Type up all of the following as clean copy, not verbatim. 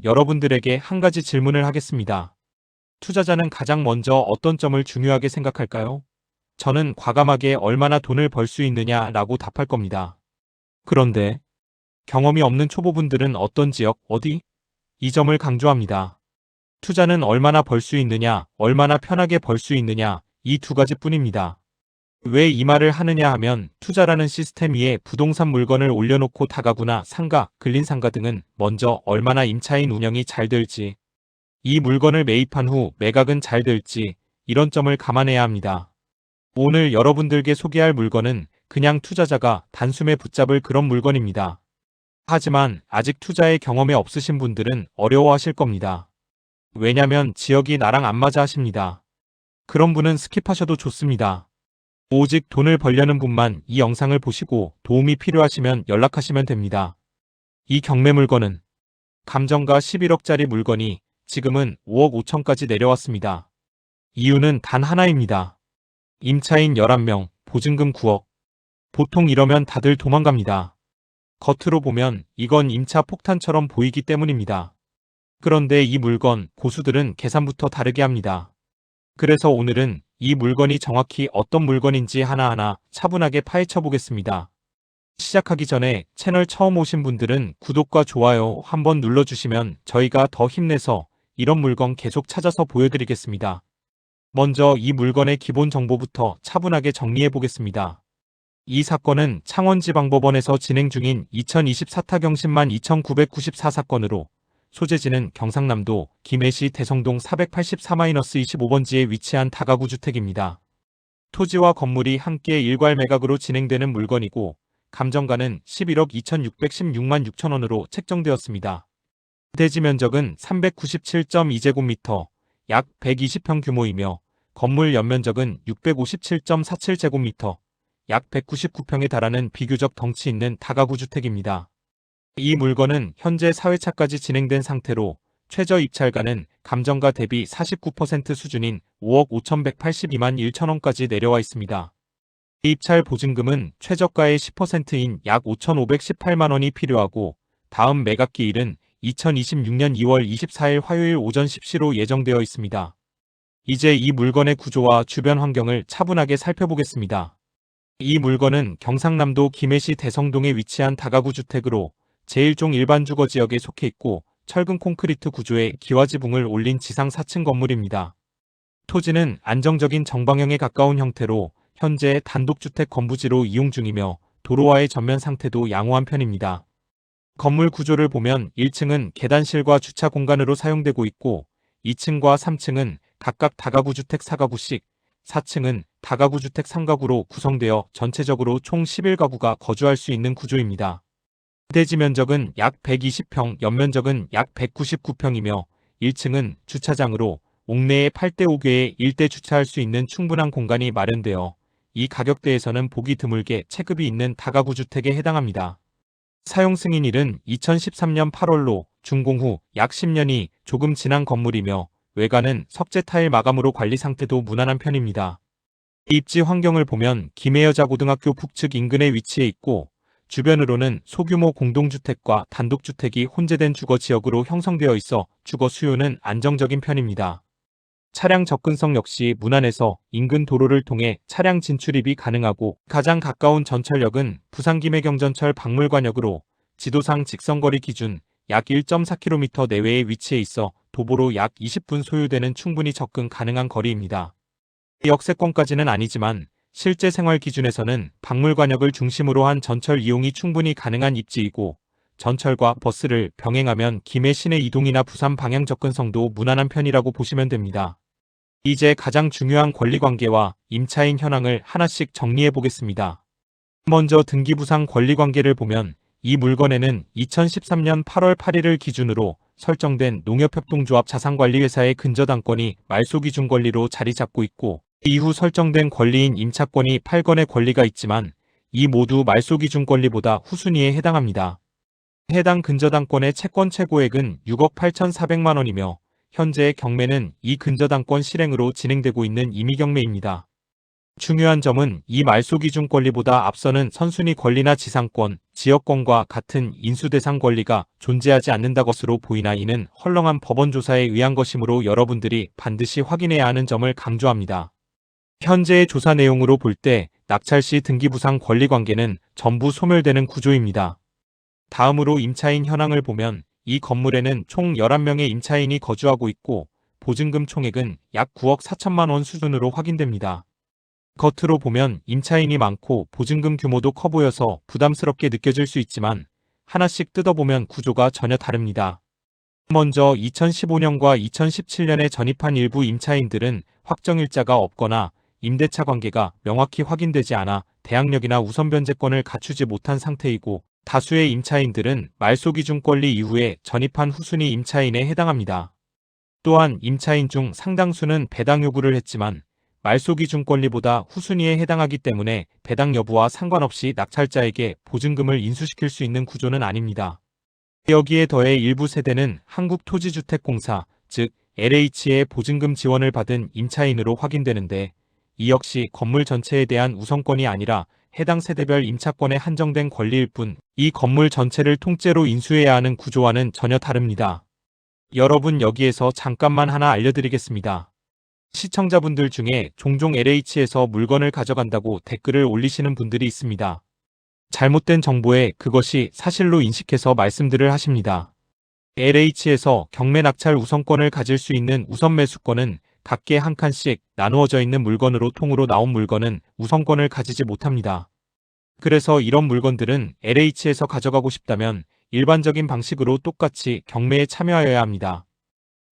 여러분들에게 한 가지 질문을 하겠습니다. 투자자는 가장 먼저 어떤 점을 중요하게 생각할까요? 저는 과감하게 얼마나 돈을 벌 수 있느냐라고 답할 겁니다. 그런데 경험이 없는 초보분들은 어떤 지역, 어디? 이 점을 강조합니다. 투자는 얼마나 벌 수 있느냐, 얼마나 편하게 벌 수 있느냐, 이 두 가지뿐입니다. 왜 이 말을 하느냐 하면 투자라는 시스템 위에 부동산 물건을 올려놓고 다가구나 상가, 근린상가 등은 먼저 얼마나 임차인 운영이 잘 될지, 이 물건을 매입한 후 매각은 잘 될지 이런 점을 감안해야 합니다. 오늘 여러분들께 소개할 물건은 그냥 투자자가 단숨에 붙잡을 그런 물건입니다. 하지만 아직 투자의 경험이 없으신 분들은 어려워하실 겁니다. 왜냐면 지역이 나랑 안 맞아 하십니다. 그런 분은 스킵하셔도 좋습니다. 오직 돈을 벌려는 분만 이 영상을 보시고 도움이 필요하시면 연락하시면 됩니다. 이 경매 물건은 감정가 11억짜리 물건이 지금은 5억 5천까지 내려왔습니다. 이유는 단 하나입니다. 임차인 11명, 보증금 9억. 보통 이러면 다들 도망갑니다. 겉으로 보면 이건 임차 폭탄처럼 보이기 때문입니다. 그런데 이 물건 고수들은 계산부터 다르게 합니다. 그래서 오늘은 이 물건이 정확히 어떤 물건인지 하나하나 차분하게 파헤쳐 보겠습니다. 시작하기 전에 채널 처음 오신 분들은 구독과 좋아요 한번 눌러주시면 저희가 더 힘내서 이런 물건 계속 찾아서 보여드리겠습니다. 먼저 이 물건의 기본 정보부터 차분하게 정리해 보겠습니다. 이 사건은 창원지방법원에서 진행 중인 2024타경 102,994 사건으로 소재지는 경상남도 김해시 대성동 484-25번지에 위치한 다가구 주택입니다. 토지와 건물이 함께 일괄 매각으로 진행되는 물건이고 감정가는 11억 2,616만 6천 원으로 책정되었습니다. 대지 면적은 397.2제곱미터, 약 120평 규모이며 건물 연면적은 657.47제곱미터, 약 199평에 달하는 비교적 덩치 있는 다가구 주택입니다. 이 물건은 현재 사회차까지 진행된 상태로 최저 입찰가는 감정가 대비 49% 수준인 5억 5,182만 1천 원까지 내려와 있습니다. 입찰 보증금은 최저가의 10%인 약 5,518만 원이 필요하고 다음 매각기일은 2026년 2월 24일 화요일 오전 10시로 예정되어 있습니다. 이제 이 물건의 구조와 주변 환경을 차분하게 살펴보겠습니다. 이 물건은 경상남도 김해시 대성동에 위치한 다가구 주택으로 제1종 일반 주거지역에 속해 있고 철근 콘크리트 구조의 기와지붕을 올린 지상 4층 건물입니다. 토지는 안정적인 정방형에 가까운 형태로 현재 단독주택 건부지로 이용 중이며 도로와의 전면 상태도 양호한 편입니다. 건물 구조를 보면 1층은 계단실과 주차 공간으로 사용되고 있고 2층과 3층은 각각 다가구 주택 4가구씩, 4층은 다가구 주택 3가구로 구성되어 전체적으로 총 11가구가 거주할 수 있는 구조입니다. 대지 면적은 약 120평, 연면적은 약 199평이며 1층은 주차장으로 옥내에 8대5개의 일대 주차할 수 있는 충분한 공간이 마련되어 이 가격대에서는 보기 드물게 체급이 있는 다가구 주택에 해당합니다. 사용 승인일은 2013년 8월로 준공 후 약 10년이 조금 지난 건물이며 외관은 석재 타일 마감으로 관리 상태도 무난한 편입니다. 입지 환경을 보면 김해여자고등학교 북측 인근에 위치해 있고 주변으로는 소규모 공동주택과 단독주택이 혼재된 주거지역으로 형성되어 있어 주거 수요는 안정적인 편입니다. 차량 접근성 역시 무난해서 인근 도로를 통해 차량 진출입이 가능하고 가장 가까운 전철역은 부산 김해경전철 박물관역으로 지도상 직선거리 기준 약 1.4km 내외에 위치해 있어 도보로 약 20분 소요되는 충분히 접근 가능한 거리입니다. 역세권까지는 아니지만 실제 생활 기준에서는 박물관역을 중심으로 한 전철 이용이 충분히 가능한 입지이고 전철과 버스를 병행하면 김해 시내 이동이나 부산 방향 접근성도 무난한 편이라고 보시면 됩니다. 이제 가장 중요한 권리관계와 임차인 현황을 하나씩 정리해 보겠습니다. 먼저 등기부상 권리관계를 보면 이 물건에는 2013년 8월 8일을 기준으로 설정된 농협협동조합 자산관리회사의 근저당권이 말소기준 권리로 자리 잡고 있고 이후 설정된 권리인 임차권이 8건의 권리가 있지만 이 모두 말소기준 권리보다 후순위에 해당합니다. 해당 근저당권의 채권 최고액은 6억 8,400만 원이며 현재 경매는 이 근저당권 실행으로 진행되고 있는 임의경매입니다. 중요한 점은 이 말소기준 권리보다 앞서는 선순위 권리나 지상권, 지역권과 같은 인수대상 권리가 존재하지 않는다 것으로 보이나 이는 헐렁한 법원 조사에 의한 것이므로 여러분들이 반드시 확인해야 하는 점을 강조합니다. 현재의 조사 내용으로 볼 때 낙찰 시 등기부상 권리관계는 전부 소멸되는 구조입니다. 다음으로 임차인 현황을 보면 이 건물에는 총 11명의 임차인이 거주하고 있고 보증금 총액은 약 9억 4천만 원 수준으로 확인됩니다. 겉으로 보면 임차인이 많고 보증금 규모도 커 보여서 부담스럽게 느껴질 수 있지만 하나씩 뜯어보면 구조가 전혀 다릅니다. 먼저 2015년과 2017년에 전입한 일부 임차인들은 확정일자가 없거나 임대차 관계가 명확히 확인되지 않아 대항력이나 우선 변제권을 갖추지 못한 상태이고 다수의 임차인들은 말소기준 권리 이후에 전입한 후순위 임차인에 해당합니다. 또한 임차인 중 상당수는 배당 요구를 했지만 말소기준 권리보다 후순위에 해당하기 때문에 배당 여부와 상관없이 낙찰자에게 보증금을 인수시킬 수 있는 구조는 아닙니다. 여기에 더해 일부 세대는 한국토지주택공사, 즉 LH의 보증금 지원을 받은 임차인으로 확인되는데 이 역시 건물 전체에 대한 우선권이 아니라 해당 세대별 임차권에 한정된 권리일 뿐 이 건물 전체를 통째로 인수해야 하는 구조와는 전혀 다릅니다. 여러분 여기에서 잠깐만 하나 알려드리겠습니다. 시청자분들 중에 종종 LH에서 물건을 가져간다고 댓글을 올리시는 분들이 있습니다. 잘못된 정보에 그것이 사실로 인식해서 말씀들을 하십니다. LH에서 경매 낙찰 우선권을 가질 수 있는 우선 매수권은 각계 한 칸씩 나누어져 있는 물건으로 통으로 나온 물건은 우선권을 가지지 못합니다. 그래서 이런 물건들은 LH에서 가져가고 싶다면 일반적인 방식으로 똑같이 경매에 참여하여야 합니다.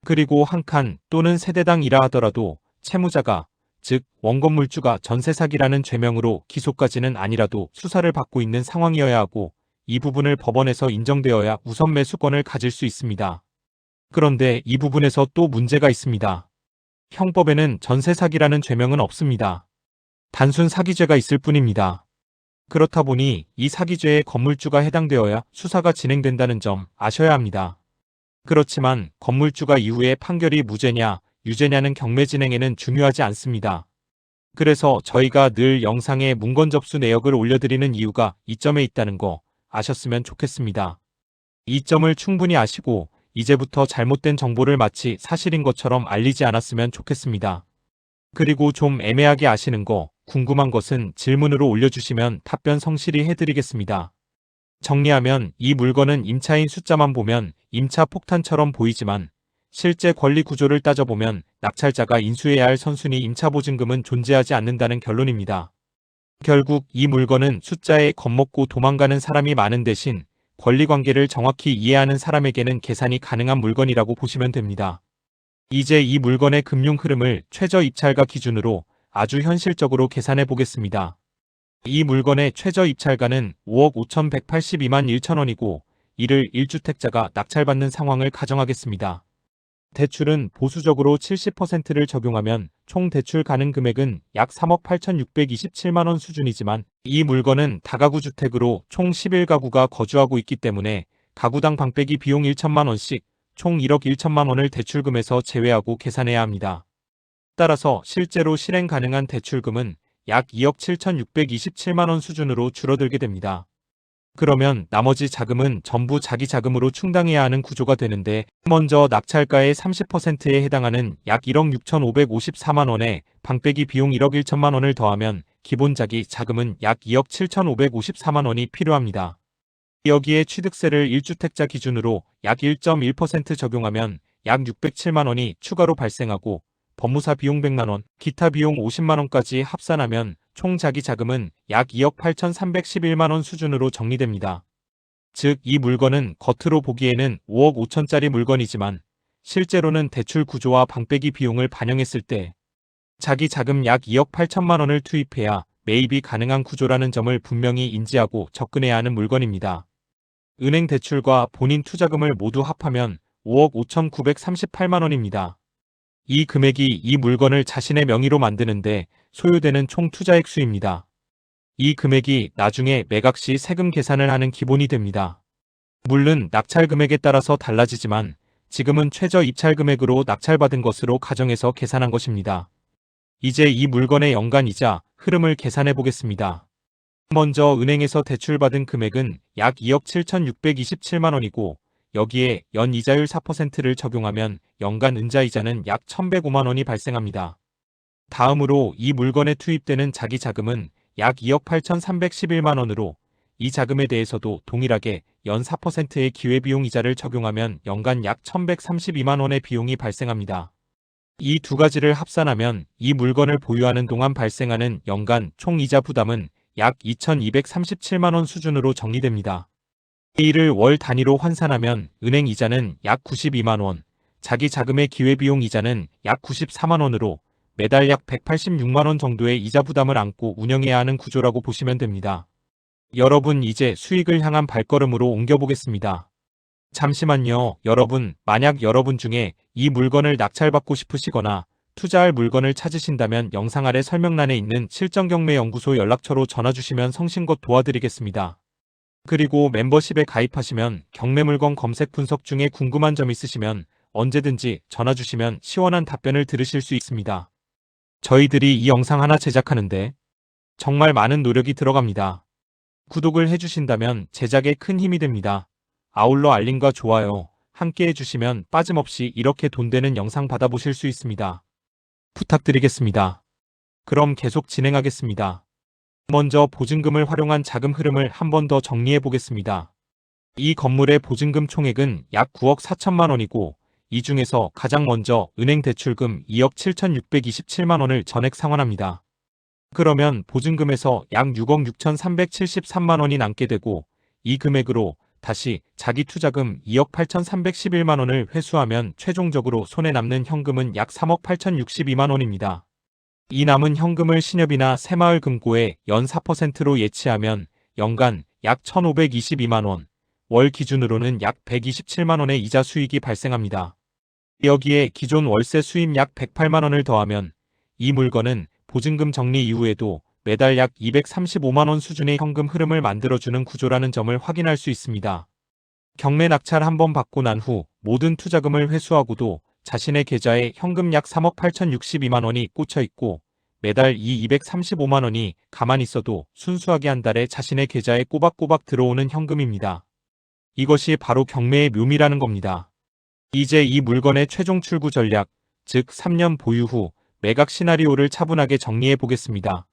그리고 한 칸 또는 세대당 이라 하더라도 채무자가, 즉 원건물주가 전세 사기라는 죄명으로 기소까지는 아니라도 수사를 받고 있는 상황이어야 하고 이 부분을 법원에서 인정되어야 우선 매수권을 가질 수 있습니다. 그런데 이 부분에서 또 문제가 있습니다. 형법에는 전세 사기라는 죄명은 없습니다. 단순 사기죄가 있을 뿐입니다. 그렇다 보니 이 사기죄에 건물주가 해당되어야 수사가 진행된다는 점 아셔야 합니다. 그렇지만 건물주가 이후에 판결이 무죄냐, 유죄냐는 경매 진행에는 중요하지 않습니다. 그래서 저희가 늘 영상에 문건 접수 내역을 올려드리는 이유가 이 점에 있다는 거 아셨으면 좋겠습니다. 이 점을 충분히 아시고 이제부터 잘못된 정보를 마치 사실인 것처럼 알리지 않았으면 좋겠습니다. 그리고 좀 애매하게 아시는 거, 궁금한 것은 질문으로 올려주시면 답변 성실히 해드리겠습니다. 정리하면 이 물건은 임차인 숫자만 보면 임차 폭탄처럼 보이지만 실제 권리 구조를 따져보면 낙찰자가 인수해야 할 선순위 임차보증금은 존재하지 않는다는 결론입니다. 결국 이 물건은 숫자에 겁먹고 도망가는 사람이 많은 대신 권리관계를 정확히 이해하는 사람에게는 계산이 가능한 물건이라고 보시면 됩니다. 이제 이 물건의 금융 흐름을 최저 입찰가 기준으로 아주 현실적으로 계산해 보겠습니다. 이 물건의 최저 입찰가는 5억 5,182만 1천원이고 이를 1주택자가 낙찰받는 상황을 가정하겠습니다. 대출은 보수적으로 70%를 적용하면 총 대출 가능 금액은 약 3억 8,627만 원 수준이지만 이 물건은 다가구 주택으로 총 11가구가 거주하고 있기 때문에 가구당 방빼기 비용 1천만 원씩 총 1억 1천만 원을 대출금에서 제외하고 계산해야 합니다. 따라서 실제로 실행 가능한 대출금은 약 2억 7,627만 원 수준으로 줄어들게 됩니다. 그러면 나머지 자금은 전부 자기 자금으로 충당해야 하는 구조가 되는데 먼저 낙찰가의 30%에 해당하는 약 1억 6,554만 원에 방빼기 비용 1억 1천만 원을 더하면 기본 자기 자금은 약 2억 7,554만 원이 필요합니다. 여기에 취득세를 1주택자 기준으로 약 1.1% 적용하면 약 607만 원이 추가로 발생하고 법무사 비용 100만 원, 기타 비용 50만 원까지 합산하면 총 자기 자금은 약 2억 8,311만 원 수준으로 정리됩니다. 즉 이 물건은 겉으로 보기에는 5억 5천짜리 물건이지만 실제로는 대출 구조와 방빼기 비용을 반영했을 때 자기 자금 약 2억 8천만 원을 투입해야 매입이 가능한 구조라는 점을 분명히 인지하고 접근해야 하는 물건입니다. 은행 대출과 본인 투자금을 모두 합하면 5억 5,938만 원입니다. 이 금액이 이 물건을 자신의 명의로 만드는데 소요되는 총 투자액 수입니다. 이 금액이 나중에 매각 시 세금 계산을 하는 기본이 됩니다. 물론 낙찰 금액에 따라서 달라지지만 지금은 최저 입찰 금액으로 낙찰받은 것으로 가정해서 계산한 것입니다. 이제 이 물건의 연간 이자 흐름을 계산해 보겠습니다. 먼저 은행에서 대출받은 금액은 약 2억 7,627만 원이고 여기에 연이자율 4%를 적용하면 연간 은자이자는 약 1,105만 원이 발생합니다. 다음으로 이 물건에 투입되는 자기 자금은 약 2억 8,311만 원으로 이 자금에 대해서도 동일하게 연 4%의 기회비용 이자를 적용하면 연간 약 1,132만 원의 비용이 발생합니다. 이 두 가지를 합산하면 이 물건을 보유하는 동안 발생하는 연간 총 이자 부담은 약 2,237만 원 수준으로 정리됩니다. 이를 월 단위로 환산하면 은행 이자는 약 92만 원, 자기 자금의 기회비용 이자는 약 94만 원으로 매달 약 186만 원 정도의 이자 부담을 안고 운영해야 하는 구조라고 보시면 됩니다. 여러분 이제 수익을 향한 발걸음으로 옮겨보겠습니다. 잠시만요. 여러분, 만약 여러분 중에 이 물건을 낙찰받고 싶으시거나 투자할 물건을 찾으신다면 영상 아래 설명란에 있는 실전경매연구소 연락처로 전화주시면 성심껏 도와드리겠습니다. 그리고 멤버십에 가입하시면 경매물건 검색 분석 중에 궁금한 점 있으시면 언제든지 전화주시면 시원한 답변을 들으실 수 있습니다. 저희들이 이 영상 하나 제작하는데 정말 많은 노력이 들어갑니다. 구독을 해주신다면 제작에 큰 힘이 됩니다. 아울러 알림과 좋아요 함께 해주시면 빠짐없이 이렇게 돈 되는 영상 받아보실 수 있습니다. 부탁드리겠습니다. 그럼 계속 진행하겠습니다. 먼저 보증금을 활용한 자금 흐름을 한 번 더 정리해 보겠습니다. 이 건물의 보증금 총액은 약 9억 4천만 원이고 이 중에서 가장 먼저 은행 대출금 2억 7,627만 원을 전액 상환합니다. 그러면 보증금에서 약 6억 6,373만 원이 남게 되고 이 금액으로 다시 자기 투자금 2억 8,311만 원을 회수하면 최종적으로 손에 남는 현금은 약 3억 8,062만 원입니다. 이 남은 현금을 신협이나 새마을금고에 연 4%로 예치하면 연간 약 1,522만 원, 월 기준으로는 약 127만 원의 이자 수익이 발생합니다. 여기에 기존 월세 수입 약 108만 원을 더하면 이 물건은 보증금 정리 이후에도 매달 약 235만 원 수준의 현금 흐름을 만들어주는 구조라는 점을 확인할 수 있습니다. 경매 낙찰 한번 받고 난 후 모든 투자금을 회수하고도 자신의 계좌에 현금 약 3억 8,062만 원이 꽂혀 있고 매달 이 235만 원이 가만히 있어도 순수하게 한 달에 자신의 계좌에 꼬박꼬박 들어오는 현금입니다. 이것이 바로 경매의 묘미라는 겁니다. 이제 이 물건의 최종 출구 전략, 즉 3년 보유 후 매각 시나리오를 차분하게 정리해 보겠습니다.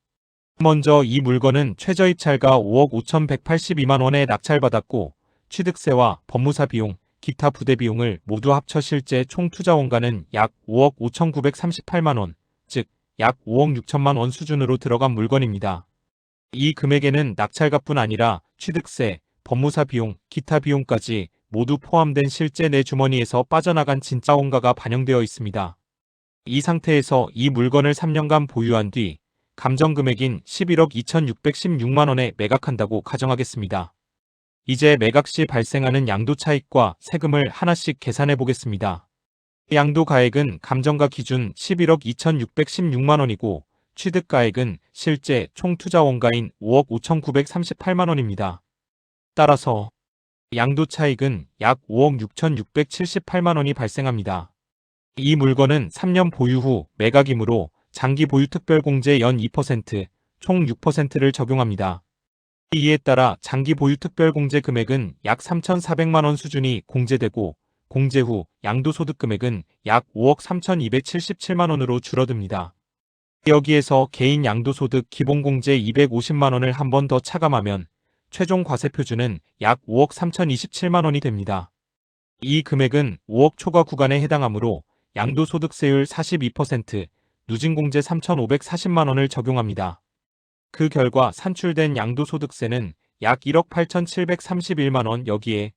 먼저 이 물건은 최저입찰가 5억 5,182만 원에 낙찰받았고 취득세와 법무사 비용, 기타 부대 비용을 모두 합쳐 실제 총 투자 원가는 약 5억 5,938만 원, 즉 약 5억 6천만 원 수준으로 들어간 물건입니다. 이 금액에는 낙찰가뿐 아니라 취득세, 법무사 비용, 기타 비용까지 모두 포함된 실제 내 주머니에서 빠져나간 진짜 원가가 반영되어 있습니다. 이 상태에서 이 물건을 3년간 보유한 뒤 감정금액인 11억 2,616만 원에 매각한다고 가정하겠습니다. 이제 매각 시 발생하는 양도 차익과 세금을 하나씩 계산해 보겠습니다. 양도 가액은 감정가 기준 11억 2,616만 원이고 취득가액은 실제 총 투자 원가인 5억 5,938만 원입니다. 따라서 양도 차익은 약 5억 6,678만 원이 발생합니다. 이 물건은 3년 보유 후 매각이므로 장기 보유 특별공제 연 2%, 총 6%를 적용합니다. 이에 따라 장기 보유 특별공제 금액은 약 3,400만 원 수준이 공제되고 공제 후 양도소득 금액은 약 5억 3,277만 원으로 줄어듭니다. 여기에서 개인 양도소득 기본공제 250만 원을 한 번 더 차감하면 최종 과세표준은 약 5억 3,027만 원이 됩니다. 이 금액은 5억 초과 구간에 해당하므로 양도소득세율 42%, 누진공제 3,540만 원을 적용합니다. 그 결과 산출된 양도소득세는 약 1억 8,731만 원 여기에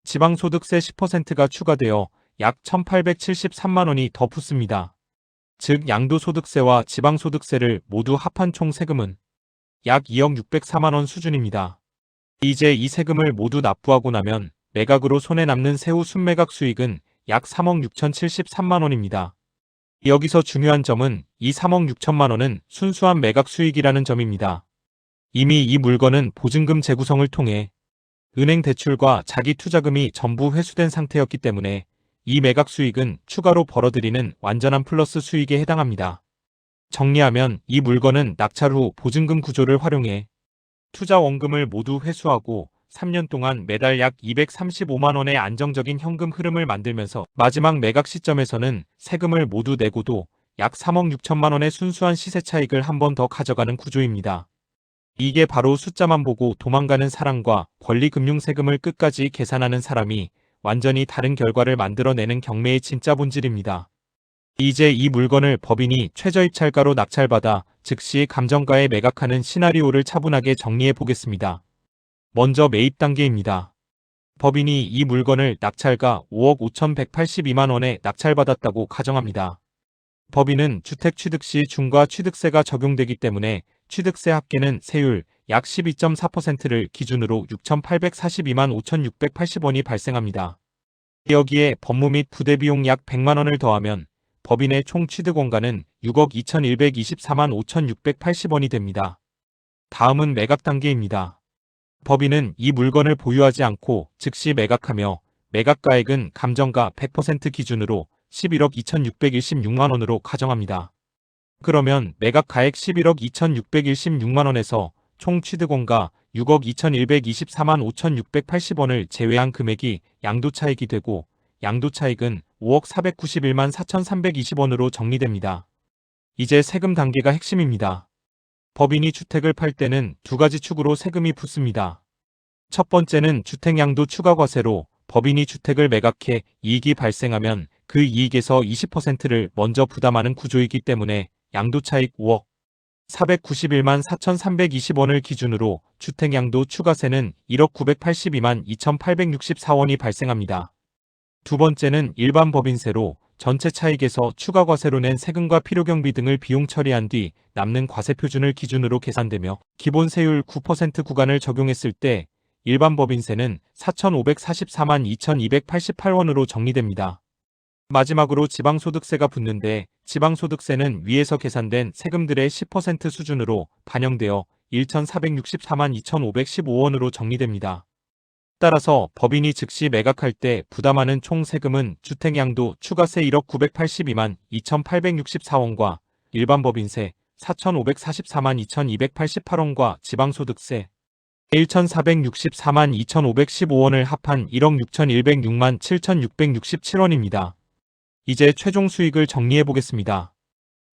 지방소득세 10%가 추가되어 약 1,873만 원이 더 붙습니다. 즉 양도소득세와 지방소득세를 모두 합한 총 세금은 약 2억 604만 원 수준입니다. 이제 이 세금을 모두 납부하고 나면 매각으로 손에 남는 세후 순매각 수익은 약 3억 6,073만 원입니다. 여기서 중요한 점은 이 3억 6천만 원은 순수한 매각 수익이라는 점입니다. 이미 이 물건은 보증금 재구성을 통해 은행 대출과 자기 투자금이 전부 회수된 상태였기 때문에 이 매각 수익은 추가로 벌어들이는 완전한 플러스 수익에 해당합니다. 정리하면 이 물건은 낙찰 후 보증금 구조를 활용해 투자 원금을 모두 회수하고 3년 동안 매달 약 235만 원의 안정적인 현금 흐름을 만들면서 마지막 매각 시점에서는 세금을 모두 내고도 약 3억 6천만 원의 순수한 시세 차익을 한 번 더 가져가는 구조입니다. 이게 바로 숫자만 보고 도망가는 사람과 권리금융 세금을 끝까지 계산하는 사람이 완전히 다른 결과를 만들어내는 경매의 진짜 본질입니다. 이제 이 물건을 법인이 최저입찰가로 낙찰받아 즉시 감정가에 매각하는 시나리오를 차분하게 정리해 보겠습니다. 먼저 매입 단계입니다. 법인이 이 물건을 낙찰가 5억 5,182만 원에 낙찰받았다고 가정합니다. 법인은 주택 취득 시 중과 취득세가 적용되기 때문에 취득세 합계는 세율 약 12.4%를 기준으로 6,842만 5,680원이 발생합니다. 여기에 법무 및 부대 비용 약 100만 원을 더하면 법인의 총 취득 원가는 6억 2,124만 5,680원이 됩니다. 다음은 매각 단계입니다. 법인은 이 물건을 보유하지 않고 즉시 매각하며 매각가액은 감정가 100% 기준으로 11억 2,616만 원으로 가정합니다. 그러면 매각가액 11억 2,616만 원에서 총 취득원가 6억 2,124만 5,680원을 제외한 금액이 양도차익이 되고 양도차익은 5억 491만 4,320원으로 정리됩니다. 이제 세금 단계가 핵심입니다. 법인이 주택을 팔 때는 두 가지 축으로 세금이 붙습니다. 첫 번째는 주택양도 추가과세로 법인이 주택을 매각해 이익이 발생하면 그 이익에서 20%를 먼저 부담하는 구조이기 때문에 양도차익 5억 491만 4,320원을 기준으로 주택양도 추가세는 1억 982만 2,864원이 발생합니다. 두 번째는 일반 법인세로 전체 차익에서 추가과세로 낸 세금과 필요경비 등을 비용 처리한 뒤 남는 과세 표준을 기준으로 계산되며 기본 세율 9% 구간을 적용했을 때 일반 법인세는 4,544만 2,288원으로 정리됩니다. 마지막으로 지방소득세가 붙는데 지방소득세는 위에서 계산된 세금들의 10% 수준으로 반영되어 1,464만 2,515원으로 정리됩니다. 따라서 법인이 즉시 매각할 때 부담하는 총 세금은 주택양도 추가세 1억 982만 2,864원과 일반 법인세 4,544만 2,288원과 지방소득세 1,464만 2,515원을 합한 1억 6,106만 7,667원입니다. 이제 최종 수익을 정리해 보겠습니다.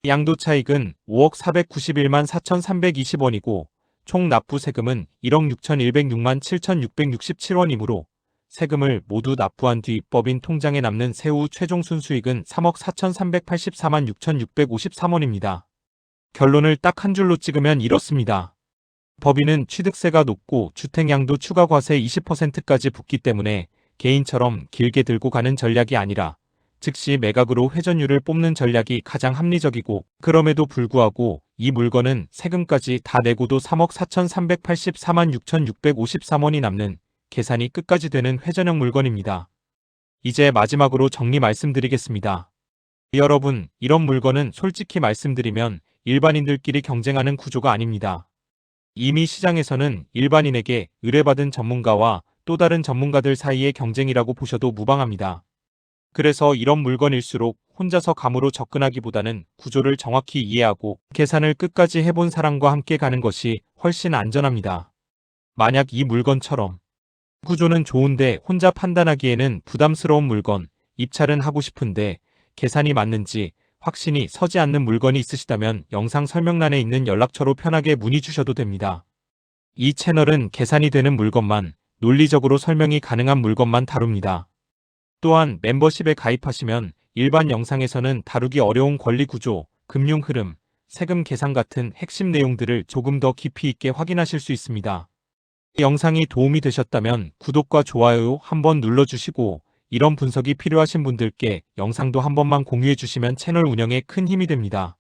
양도차익은 5억 491만 4,320원이고 총 납부 세금은 1억 6,106만 7,667원이므로 세금을 모두 납부한 뒤 법인 통장에 남는 세후 최종 순수익은 3억 4,384만 6,653원입니다. 결론을 딱 한 줄로 찍으면 이렇습니다. 법인은 취득세가 높고 주택양도 추가과세 20%까지 붙기 때문에 개인처럼 길게 들고 가는 전략이 아니라 즉시 매각으로 회전율을 뽑는 전략이 가장 합리적이고 그럼에도 불구하고 이 물건은 세금까지 다 내고도 3억 4,384만 6,653원이 남는 계산이 끝까지 되는 회전형 물건입니다. 이제 마지막으로 정리 말씀드리겠습니다. 여러분, 이런 물건은 솔직히 말씀드리면 일반인들끼리 경쟁하는 구조가 아닙니다. 이미 시장에서는 일반인에게 의뢰받은 전문가와 또 다른 전문가들 사이의 경쟁이라고 보셔도 무방합니다. 그래서 이런 물건일수록 혼자서 감으로 접근하기보다는 구조를 정확히 이해하고 계산을 끝까지 해본 사람과 함께 가는 것이 훨씬 안전합니다. 만약 이 물건처럼 구조는 좋은데 혼자 판단하기에는 부담스러운 물건, 입찰은 하고 싶은데 계산이 맞는지 확신이 서지 않는 물건이 있으시다면 영상 설명란에 있는 연락처로 편하게 문의 주셔도 됩니다. 이 채널은 계산이 되는 물건만, 논리적으로 설명이 가능한 물건만 다룹니다. 또한 멤버십에 가입하시면 일반 영상에서는 다루기 어려운 권리 구조, 금융 흐름, 세금 계산 같은 핵심 내용들을 조금 더 깊이 있게 확인하실 수 있습니다. 이 영상이 도움이 되셨다면 구독과 좋아요 한번 눌러주시고 이런 분석이 필요하신 분들께 영상도 한 번만 공유해 주시면 채널 운영에 큰 힘이 됩니다.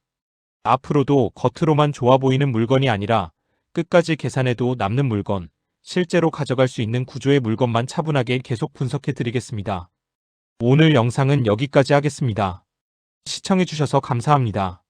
앞으로도 겉으로만 좋아 보이는 물건이 아니라 끝까지 계산해도 남는 물건, 실제로 가져갈 수 있는 구조의 물건만 차분하게 계속 분석해 드리겠습니다. 오늘 영상은 여기까지 하겠습니다. 시청해주셔서 감사합니다.